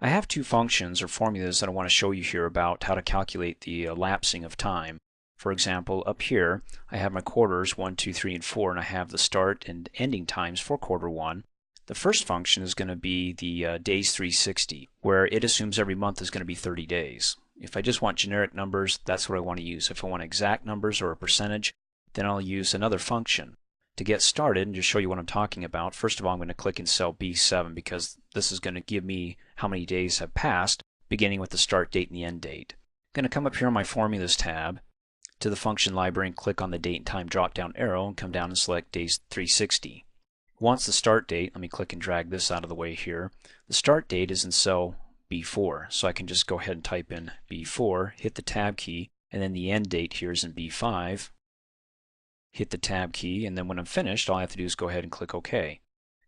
I have two functions or formulas that I want to show you here about how to calculate the lapsing of time. For example, up here I have my quarters 1, 2, 3, and 4, and I have the start and ending times for quarter 1. The first function is going to be the DAYS360, where it assumes every month is going to be 30 days. If I just want generic numbers, that's what I want to use. If I want exact numbers or a percentage, then I'll use another function. To get started and just show you what I'm talking about, first of all I'm going to click in cell B7 because this is going to give me how many days have passed, beginning with the start date and the end date. I'm going to come up here on my Formulas tab to the function library and click on the date and time drop down arrow and come down and select DAYS360. Once the start date, let me click and drag this out of the way here. The start date is in cell B4, so I can just go ahead and type in B4, hit the tab key, and then the end date here is in B5. Hit the tab key, and then when I'm finished, all I have to do is go ahead and click OK.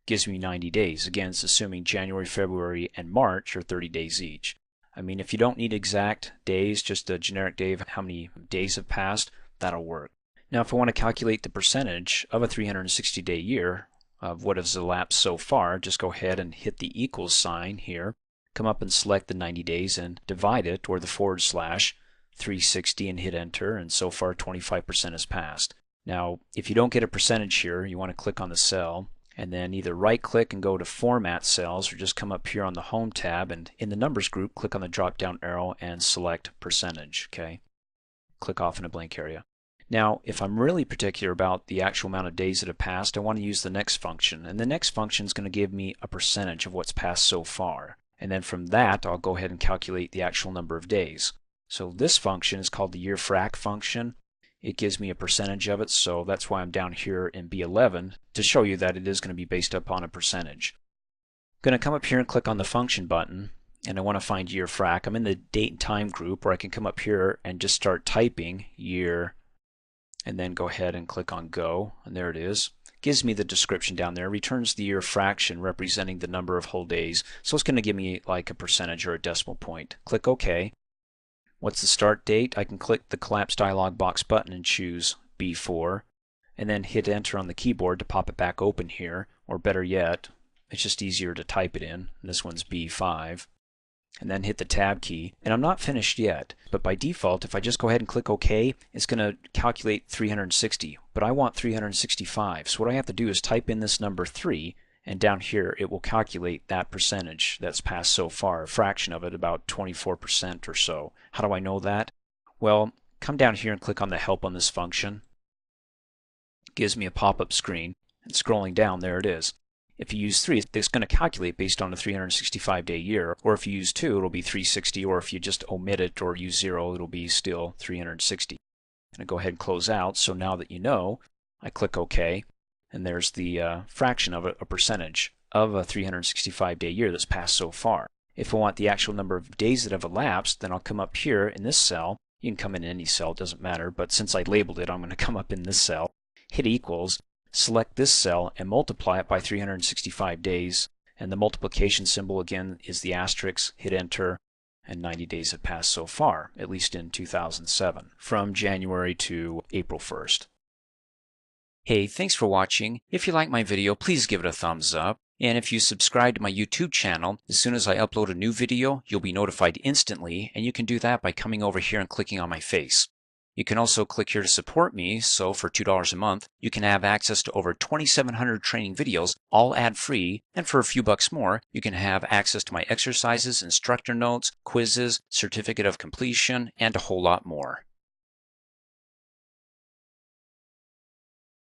Gives me 90 days. Again, it's assuming January, February, and March are 30 days each. I mean, if you don't need exact days, just a generic day of how many days have passed, that'll work. Now, if I want to calculate the percentage of a 360-day year of what has elapsed so far, just go ahead and hit the equals sign here, come up and select the 90 days and divide it, or the /360, and hit enter, and so far 25% has passed. Now, if you don't get a percentage here, you want to click on the cell and then either right click and go to Format Cells, or just come up here on the Home tab and in the Numbers group, click on the drop down arrow and select percentage. Okay, click off in a blank area. Now, if I'm really particular about the actual amount of days that have passed, I want to use the next function, and the next function is going to give me a percentage of what's passed so far. And then from that, I'll go ahead and calculate the actual number of days. So this function is called the YEARFRAC function. It gives me a percentage of it, so that's why I'm down here in B11 to show you that it is going to be based upon a percentage. I'm going to come up here and click on the function button, and I want to find YEARFRAC. I'm in the date and time group, where I can come up here and just start typing year, and then go ahead and click on go, and there it is. Gives me the description down there, returns the year fraction representing the number of whole days, so it's going to give me like a percentage or a decimal point. Click OK. What's the start date? I can click the collapse dialog box button and choose B4, and then hit enter on the keyboard to pop it back open here, or better yet, it's just easier to type it in. This one's B5, and then hit the tab key. And I'm not finished yet, but by default, if I just go ahead and click OK, it's going to calculate 360, but I want 365. So what I have to do is type in this number 3, and down here it will calculate that percentage that's passed so far, a fraction of it, about 24% or so. How do I know that? Well, come down here and click on the help on this function. It gives me a pop-up screen, and scrolling down, there it is. If you use 3, it's going to calculate based on a 365-day year, or if you use 2, it'll be 360, or if you just omit it or use 0, it'll be still 360. And I go ahead and close out, so now that you know, I click OK, and there's the fraction of a percentage of a 365-day year that's passed so far. If I want the actual number of days that have elapsed, then I'll come up here in this cell. You can come in any cell, it doesn't matter, but since I labeled it, I'm going to come up in this cell, hit equals, select this cell, and multiply it by 365 days. And the multiplication symbol again is the asterisk, hit enter, and 90 days have passed so far, at least in 2007, from January to April 1st. Hey, thanks for watching. If you like my video, please give it a thumbs up. And if you subscribe to my YouTube channel, as soon as I upload a new video, you'll be notified instantly, and you can do that by coming over here and clicking on my face. You can also click here to support me, so for $2 a month, you can have access to over 2,700 training videos, all ad-free, and for a few bucks more, you can have access to my exercises, instructor notes, quizzes, certificate of completion, and a whole lot more.